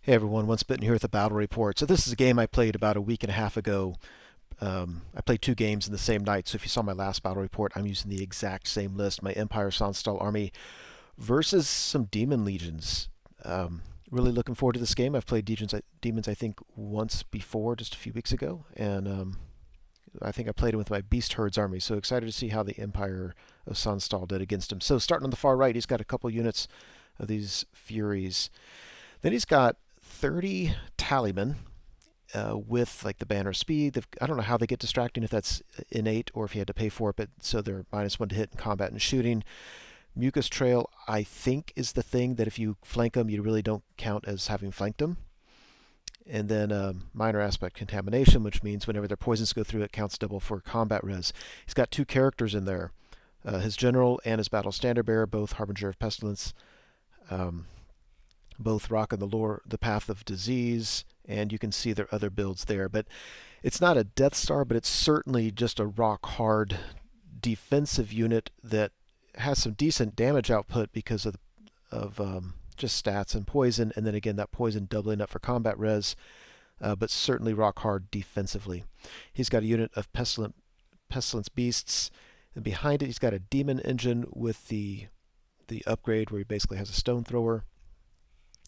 Hey everyone, Once Bitten here with a battle report. So this is a game I played about a week and a half ago. I played two games in the same night, so if you saw my last battle report, I'm using the exact same list, my Empire of Sonnstahl army versus some Demon Legions. Really looking forward to this game. I've played Demons I think once before, just a few weeks ago, and I think I played it with my Beast Herds army, so excited to see how the Empire of Sonnstahl did against him. So starting on the far right, he's got a couple units of these Furies. Then he's got 30 Tallymen with like the banner speed. I don't know how they get distracting, if that's innate or if you had to pay for it, but so they're -1 to hit in combat and shooting. Mucus Trail, I think, is the thing that if you flank them, you really don't count as having flanked them. And then minor aspect contamination, which means whenever their poisons go through, it counts double for combat res. He's got two characters in there. His general and his battle standard bearer, both Harbinger of Pestilence. Both rocking the path of disease, and you can see their other builds there. But it's not a Death Star, but it's certainly just a rock hard defensive unit that has some decent damage output because of just stats and poison, and then again that poison doubling up for combat res, but certainly rock hard defensively. He's got a unit of pestilence beasts, and behind it he's got a demon engine with the upgrade where he basically has a stone thrower.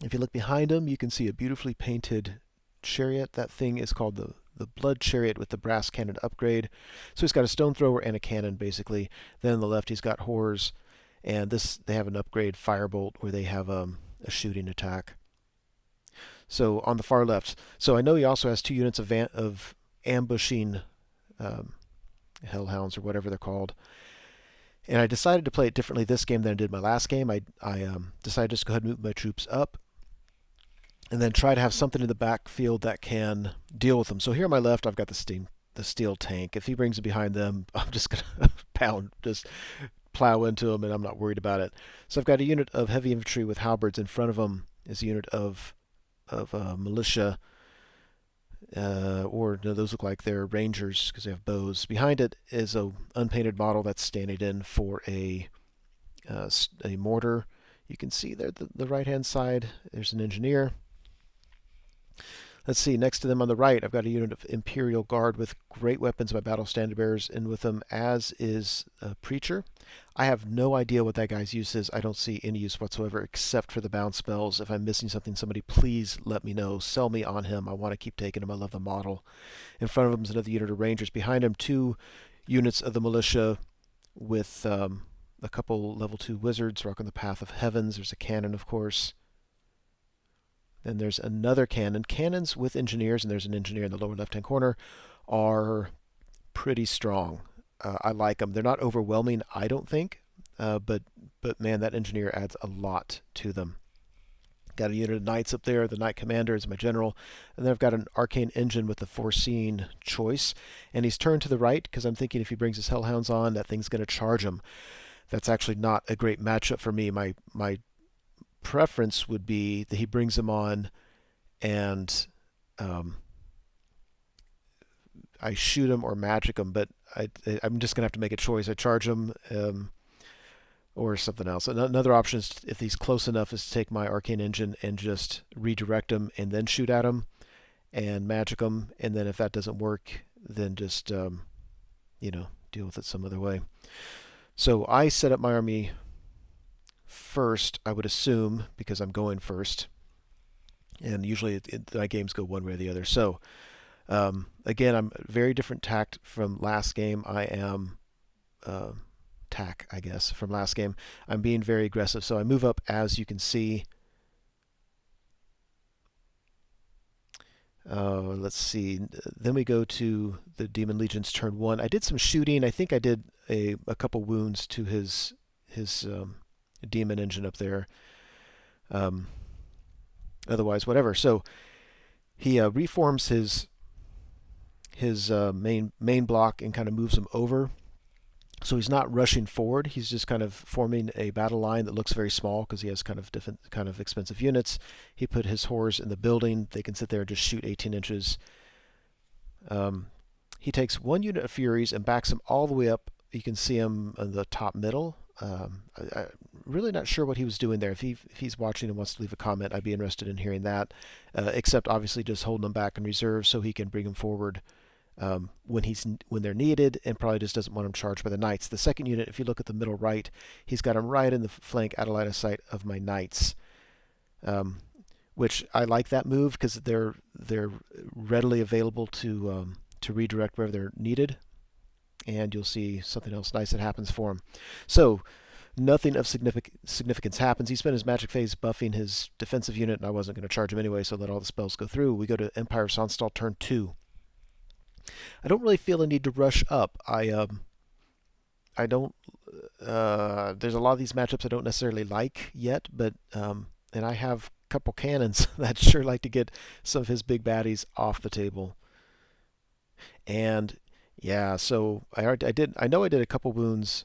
If you look behind him, you can see a beautifully painted chariot. That thing is called the Blood Chariot with the brass cannon upgrade. So he's got a stone thrower and a cannon, basically. Then on the left, he's got horrors, and they have an upgrade, Firebolt, where they have a shooting attack. So on the far left, so I know he also has two units of ambushing hellhounds or whatever they're called. And I decided to play it differently this game than I did my last game. I decided to just go ahead and move my troops up and then try to have something in the backfield that can deal with them. So here on my left, I've got the steel tank. If he brings it behind them, I'm just going to just plow into him, and I'm not worried about it. So I've got a unit of heavy infantry with halberds. In front of them is a unit of militia, or no, those look like they're rangers because they have bows. Behind it is a unpainted model that's standing in for a mortar. You can see there the right-hand side, there's an engineer. Let's see, next to them on the right, I've got a unit of Imperial Guard with great weapons, my battle standard bearers, and with them, as is a Preacher. I have no idea what that guy's use is. I don't see any use whatsoever except for the bounce spells. If I'm missing something, somebody please let me know. Sell me on him. I want to keep taking him. I love the model. In front of him is another unit of Rangers. Behind him, two units of the Militia with a couple level 2 wizards rocking the Path of Heavens. There's a cannon, of course. Then there's another cannon. Cannons with engineers, and there's an engineer in the lower left-hand corner, are pretty strong. I like them. They're not overwhelming, I don't think, but man, that engineer adds a lot to them. Got a unit of knights up there. The knight commander is my general, and then I've got an arcane engine with the foreseen choice, and he's turned to the right because I'm thinking if he brings his hellhounds on, that thing's going to charge him. That's actually not a great matchup for me. My preference would be that he brings them on and I shoot him or magic him, but I'm just going to have to make a choice. I charge him or something else. Another option is, if he's close enough, is to take my arcane engine and just redirect him and then shoot at him and magic him. And then if that doesn't work, then just deal with it some other way. So I set up my army first, I would assume, because I'm going first. And usually my games go one way or the other. So again, I'm very different tact from last game. I am tack, I guess, from last game. I'm being very aggressive. So I move up, as you can see. Let's see. Then we go to the Demon Legions turn 1. I did some shooting. I think I did a couple wounds to his demon engine up there. Otherwise, whatever. So he reforms his main block and kind of moves him over. So he's not rushing forward. He's just kind of forming a battle line that looks very small because he has kind of different kind of expensive units. He put his horrors in the building. They can sit there and just shoot 18 inches. He takes one unit of Furies and backs him all the way up. You can see him in the top middle. really not sure what he was doing there. If he's watching and wants to leave a comment, I'd be interested in hearing that. Except obviously just holding them back in reserve so he can bring them forward when they're needed, and probably just doesn't want them charged by the knights. The second unit, if you look at the middle right, he's got them right in the flank, out of line of sight of my knights. Which I like that move because they're readily available to redirect wherever they're needed, and you'll see something else nice that happens for him. So nothing of significance happens. He spent his magic phase buffing his defensive unit, and I wasn't going to charge him anyway, so let all the spells go through. We go to Empire of Sonnstahl turn 2. I don't really feel a need to rush up. I don't. There's a lot of these matchups I don't necessarily like yet, but and I have a couple cannons that sure like to get some of his big baddies off the table. And yeah, so I know I did a couple wounds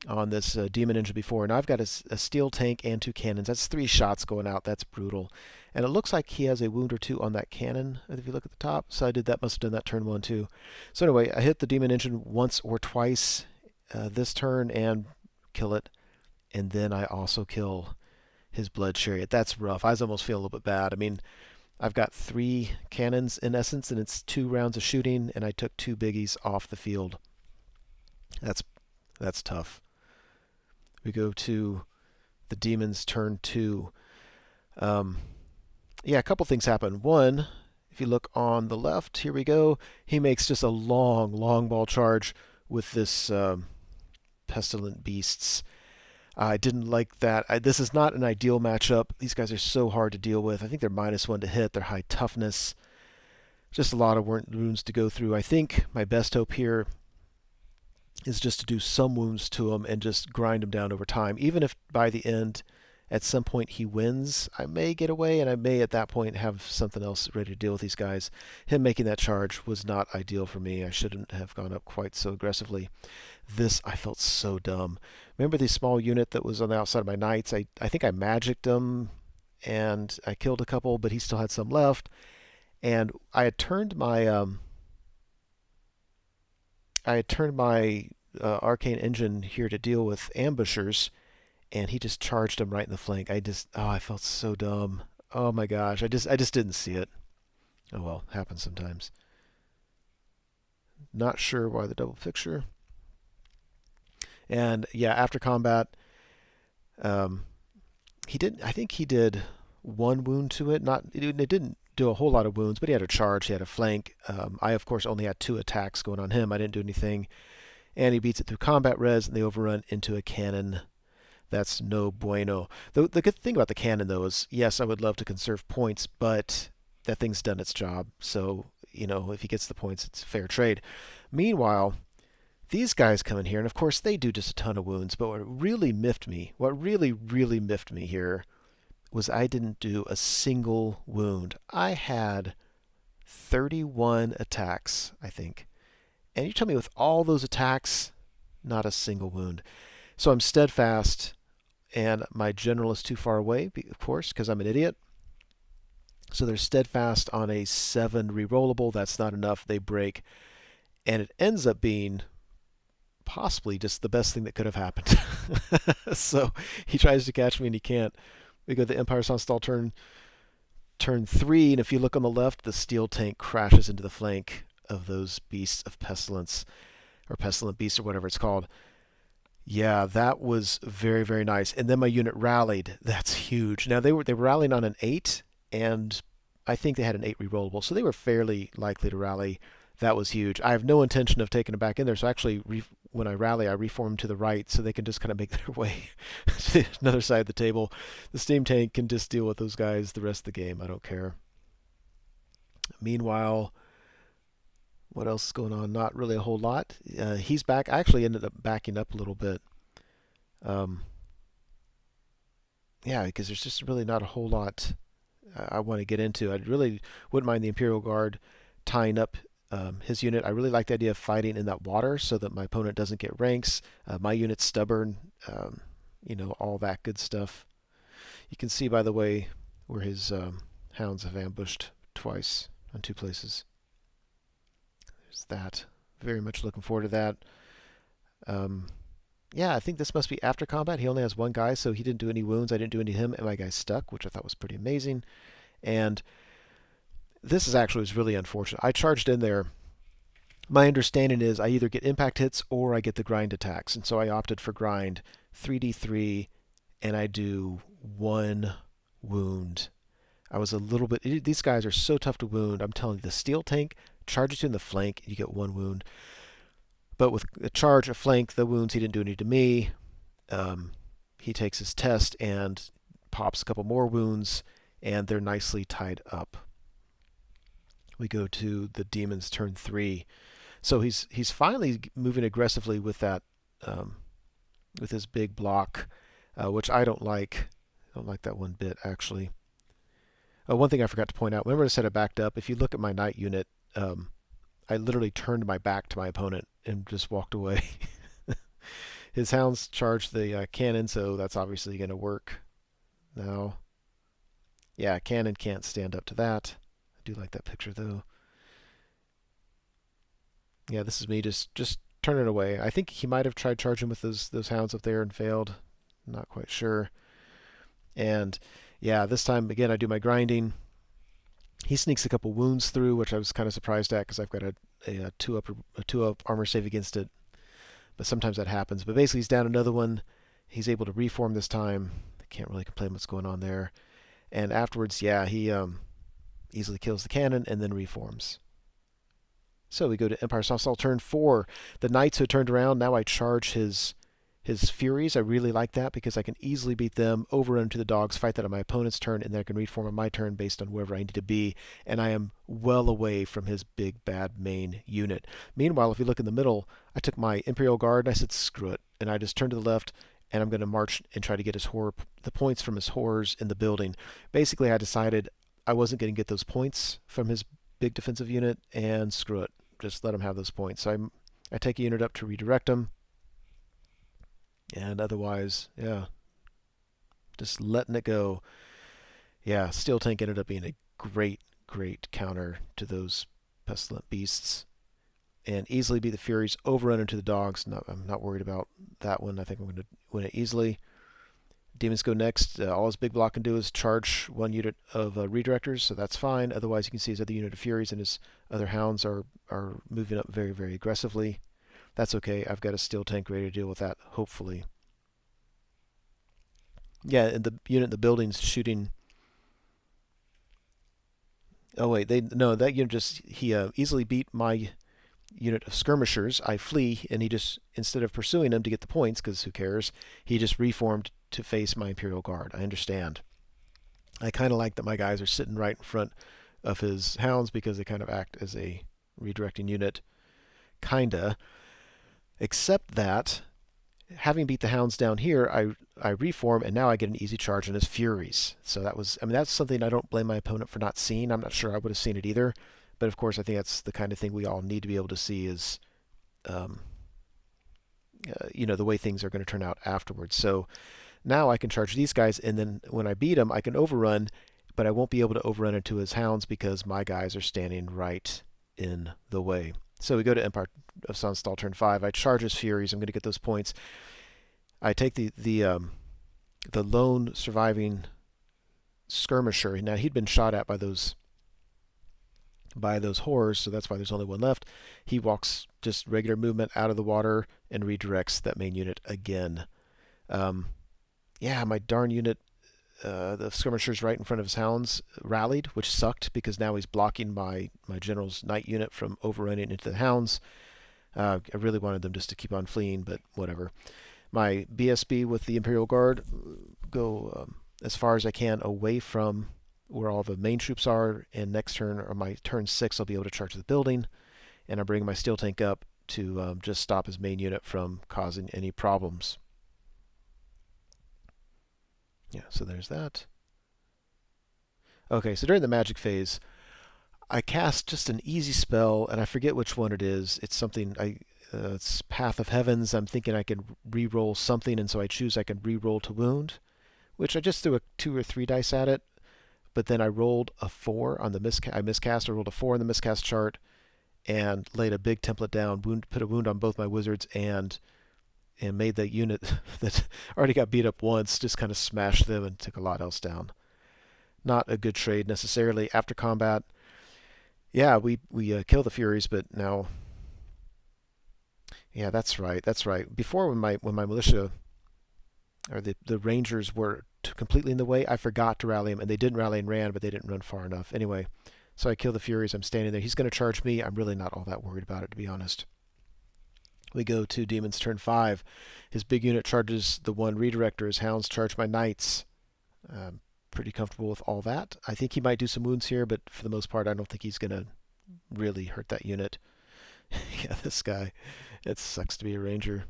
on this Demon Engine before, and I've got a steel tank and 2 cannons. That's 3 shots going out. That's brutal. And it looks like he has a wound or 2 on that cannon, if you look at the top. So I did that, must have done that turn 1 too. So anyway, I hit the Demon Engine once or twice this turn and kill it. And then I also kill his Blood Chariot. That's rough. I was almost feeling a little bit bad. I mean, I've got 3 cannons in essence, and it's 2 rounds of shooting, and I took 2 biggies off the field. That's tough. We go to the Demon's turn 2. Yeah, a couple things happen. One, if you look on the left, here we go. He makes just a long ball charge with this Pestilent Beasts. I didn't like that. This is not an ideal matchup. These guys are so hard to deal with. I think they're -1 to hit. They're high toughness. Just a lot of wounds to go through. I think my best hope here is just to do some wounds to him and just grind him down over time. Even if by the end, at some point he wins, I may get away, and I may at that point have something else ready to deal with these guys. Him making that charge was not ideal for me. I shouldn't have gone up quite so aggressively. This, I felt so dumb. Remember the small unit that was on the outside of my knights? I think I magicked him, and I killed a couple, but he still had some left. And I had turned my arcane engine here to deal with ambushers, and he just charged him right in the flank. I felt so dumb. Oh my gosh, I just didn't see it. Oh well, happens sometimes. Not sure why the double picture. And yeah, after combat, he did. I think he did 1 wound to it. It didn't do a whole lot of wounds, but he had a charge. He had a flank. I of course only had 2 attacks going on him. I didn't do anything, and he beats it through combat res, and they overrun into a cannon. That's no bueno. The good thing about the cannon, though, is yes, I would love to conserve points, but that thing's done its job. So, if he gets the points, it's fair trade. Meanwhile, these guys come in here, and of course they do just a ton of wounds, but what really really miffed me here was I didn't do a single wound. I had 31 attacks, I think. And you tell me with all those attacks, not a single wound. So I'm steadfast, and my general is too far away, of course, because I'm an idiot. So they're steadfast on a 7 rerollable. That's not enough. They break. And it ends up being possibly just the best thing that could have happened. So he tries to catch me, and he can't. We go to the Empire of Sonnstahl turn 3, and if you look on the left, the steel tank crashes into the flank of those beasts of pestilence, or pestilent beasts, or whatever it's called. Yeah, that was very, very nice. And then my unit rallied. That's huge. Now they were rallying on an 8, and I think they had an 8 rerollable, so they were fairly likely to rally. That was huge. I have no intention of taking them back in there, so actually, when I rally, I reform to the right so they can just kind of make their way to another side of the table. The steam tank can just deal with those guys the rest of the game. I don't care. Meanwhile, what else is going on? Not really a whole lot. He's back. I actually ended up backing up a little bit. Yeah, because there's just really not a whole lot I want to get into. I really wouldn't mind the Imperial Guard tying up his unit. I really like the idea of fighting in that water so that my opponent doesn't get ranks. My unit's stubborn, all that good stuff. You can see, by the way, where his hounds have ambushed twice on 2 places. There's that. Very much looking forward to that. Yeah, I think this must be after combat. He only has one guy, so he didn't do any wounds. I didn't do any to him, and my guy stuck, which I thought was pretty amazing. And this is actually was really unfortunate. I charged in there. My understanding is I either get impact hits or I get the grind attacks, and so I opted for grind 3d3, and I do one wound. I was a little bit. These guys are so tough to wound. I'm telling you, the steel tank charges you in the flank, and you get one wound. But with a charge, a flank, the wounds, he didn't do any to me. Um, he takes his test and pops a couple more wounds, and they're nicely tied up. We go to the demon's turn 3. So he's finally moving aggressively with that with his big block, which I don't like. I don't like that one bit actually. One thing I forgot to point out. Remember I said I backed up. If you look at my knight unit, I literally turned my back to my opponent and just walked away. His hounds charged the cannon, so that's obviously going to work. Now, yeah, cannon can't stand up to that. I do like that picture though. Yeah, this is me just turning away. I think he might have tried charging with those hounds up there and failed. Not quite sure. And yeah, this time again I do my grinding. He sneaks a couple wounds through, which I was kind of surprised at because I've got a two up armor save against it. But sometimes that happens. But basically, he's down another one. He's able to reform this time. I can't really complain what's going on there. And afterwards, yeah, he easily kills the cannon and then reforms. So we go to Empire of Sonnstahl turn 4. The knights who turned around, now I charge his Furies. I really like that because I can easily beat them, overrun to the dogs, fight that on my opponent's turn, and then I can reform on my turn based on wherever I need to be, and I am well away from his big bad main unit. Meanwhile, if you look in the middle, I took my Imperial Guard and I said screw it, and I just turned to the left, and I'm going to march and try to get the points from his horrors in the building. Basically, I decided I wasn't going to get those points from his big defensive unit, and screw it. Just let him have those points. So I take a unit up to redirect him. And otherwise, yeah, just letting it go. Yeah, Steel Tank ended up being a great counter to those pestilent beasts. And easily beat the Furies, overrun into the dogs. I'm not worried about that one. I think I'm going to win it easily. Demons go next. All his big block can do is charge one unit of redirectors, so that's fine. Otherwise, you can see his other unit of Furies and his other hounds are moving up very aggressively. That's okay. I've got a Steel Tank ready to deal with that, hopefully. Yeah, and the unit in the building's shooting. Oh wait, that unit he easily beat my unit of skirmishers. I flee, and he just, instead of pursuing him to get the points, because who cares, he just reformed to face my Imperial Guard. I understand. I kind of like that my guys are sitting right in front of his hounds because they kind of act as a redirecting unit. Kinda. Except that, having beat the hounds down here, I reform, and now I get an easy charge on his Furies. So that's something I don't blame my opponent for not seeing. I'm not sure I would have seen it either. But of course, I think that's the kind of thing we all need to be able to see is, the way things are going to turn out afterwards. So now I can charge these guys, and then when I beat them, I can overrun, but I won't be able to overrun into his hounds because my guys are standing right in the way. So we go to Empire of Sonnstahl turn 5. I charge his Furies. I'm going to get those points. I take the lone surviving skirmisher. Now he'd been shot at by those horrors, so that's why there's only one left. He walks just regular movement out of the water and redirects that main unit again. My darn unit, the skirmishers right in front of his hounds rallied, which sucked because now he's blocking my general's knight unit from overrunning into the hounds. I really wanted them just to keep on fleeing, but whatever. My BSB with the Imperial Guard go as far as I can away from where all the main troops are, and next turn, or my turn 6, I'll be able to charge the building, and I'm bringing my Steel Tank up to just stop his main unit from causing any problems. Yeah, so there's that. Okay, so during the magic phase, I cast just an easy spell, and I forget which one it is. It's something, it's Path of Heavens. I'm thinking I could re-roll something, and so I choose I can re-roll to wound, which I just threw a 2 or 3 dice at it, but then I rolled a 4 on the miscast. I miscast. I rolled a 4 on the miscast chart, and laid a big template down. Put a wound on both my wizards, and and made the unit that already got beat up once just kind of smash them and took a lot else down. Not a good trade necessarily. After combat, yeah, we kill the Furies, but now, yeah, that's right, that's right. Before, when my militia or the Rangers were completely in the way, I forgot to rally them, and they didn't rally and ran, but they didn't run far enough. Anyway, so I kill the Furies. I'm standing there. He's going to charge me. I'm really not all that worried about it, to be honest. We go to Demon's turn 5. His big unit charges the one redirector. His hounds charge my knights. Pretty comfortable with all that. I think he might do some wounds here, but for the most part, I don't think he's going to really hurt that unit. Yeah, this guy. It sucks to be a ranger.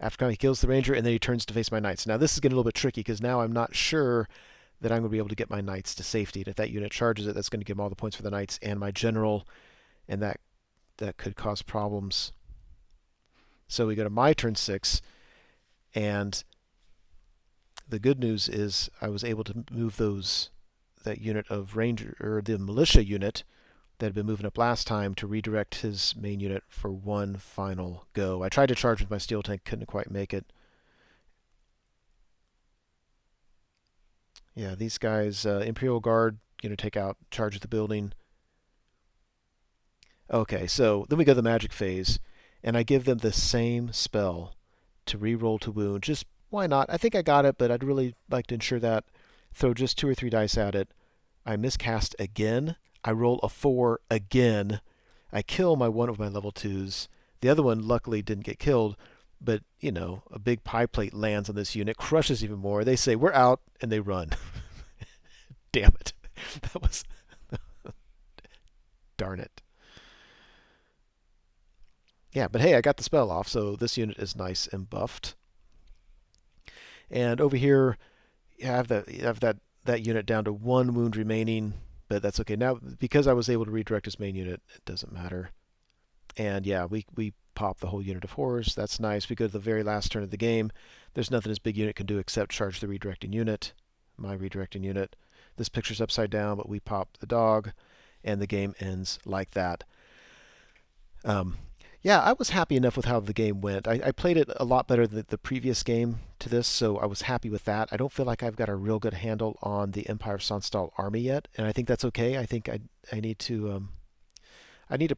After he kills the ranger, and then he turns to face my knights. Now, this is getting a little bit tricky, because now I'm not sure that I'm going to be able to get my knights to safety. And if that unit charges it, that's going to give him all the points for the knights and my general, and that could cause problems. So we go to my turn 6, and the good news is I was able to move that unit of ranger, or the militia unit that had been moving up last time, to redirect his main unit for one final go. I tried to charge with my steel tank, couldn't quite make it. Yeah, these guys, Imperial Guard, going to take out, charge the building. Okay, so then we go to the magic phase, and I give them the same spell to re-roll to wound. Just why not? I think I got it, but I'd really like to ensure that. Throw just 2 or 3 dice at it. I miscast again. I roll a 4 again. I kill one of my level 2s. The other one luckily didn't get killed, but, you know, a big pie plate lands on this unit, crushes even more. They say, "We're out," and they run. Damn it. That was... Darn it. Yeah, but hey, I got the spell off, so this unit is nice and buffed. And over here, you have that unit down to 1 wound remaining, but that's okay. Now, because I was able to redirect his main unit, it doesn't matter. And yeah, we pop the whole unit of horrors. That's nice. We go to the very last turn of the game. There's nothing his big unit can do except charge the redirecting unit, my redirecting unit. This picture's upside down, but we pop the dog, and the game ends like that. Yeah, I was happy enough with how the game went. I played it a lot better than the previous game to this, so I was happy with that. I don't feel like I've got a real good handle on the Empire of Sonnstahl army yet, and I think that's okay. I think I need to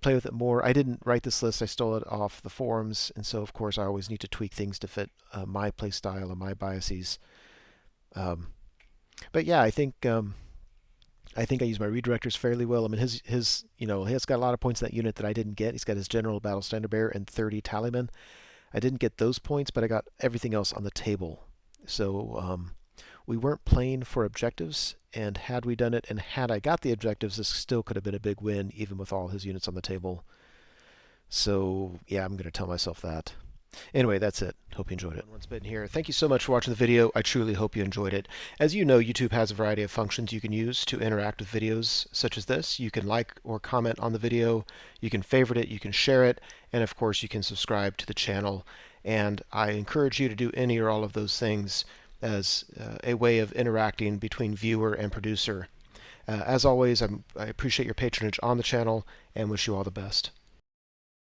play with it more. I didn't write this list. I stole it off the forums, and so of course I always need to tweak things to fit my play style and my biases. But yeah, I think I use my redirectors fairly well. I mean, his he has got a lot of points in that unit that I didn't get. He's got his general, battle standard bearer, and 30 tallymen. I didn't get those points, but I got everything else on the table. So we weren't playing for objectives, and had we done it, and had I got the objectives, this still could have been a big win, even with all his units on the table. So yeah, I'm going to tell myself that. Anyway, that's it. Hope you enjoyed it. Once been here. Thank you so much for watching the video. I truly hope you enjoyed it. As you know, YouTube has a variety of functions you can use to interact with videos such as this. You can like or comment on the video, you can favorite it, you can share it, and of course you can subscribe to the channel. And I encourage you to do any or all of those things as a way of interacting between viewer and producer. As always, I appreciate your patronage on the channel and wish you all the best.